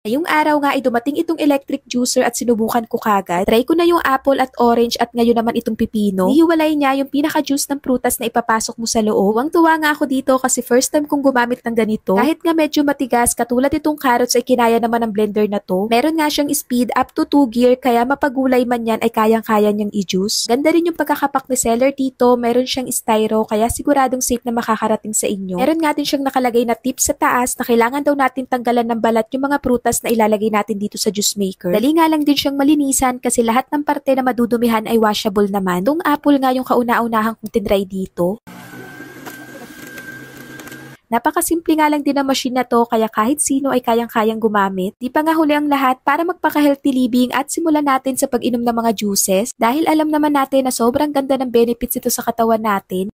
Ngayong araw nga ay dumating itong electric juicer at sinubukan ko kagad. Try ko na yung apple at orange at ngayon naman itong pipino. Nihiwalay niya yung pinaka-juice ng prutas na ipapasok mo sa loob. Tuwang-tuwa nga ako dito kasi first time kong gumamit ng ganito. Kahit nga medyo matigas katulad itong carrots ay kinaya naman ng blender na to. Meron nga siyang speed up to 2 gear kaya mapagulay man yan ay kayang-kaya niyang i-juice. Ganda rin yung pagkakapak ni seller dito. Meron siyang styro kaya siguradong safe na makakarating sa inyo. Meron nga din siyang nakalagay na tip sa taas na kailangan daw natin tanggalan ng balat yung mga prutas na ilalagay natin dito sa juice maker. Dali nga lang din siyang malinisan kasi lahat ng parte na madudumihan ay washable naman. Itong apple nga yung kauna-unahang kong tinry dito. Napakasimple nga lang din ang machine na to kaya kahit sino ay kayang-kayang gumamit. Di pa nga huli ang lahat para magpaka-healthy living at simulan natin sa pag-inom ng mga juices dahil alam naman natin na sobrang ganda ng benefits ito sa katawan natin.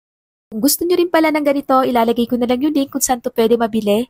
Kung gusto nyo rin pala ng ganito, ilalagay ko na lang yung link kung saan to pwede mabili.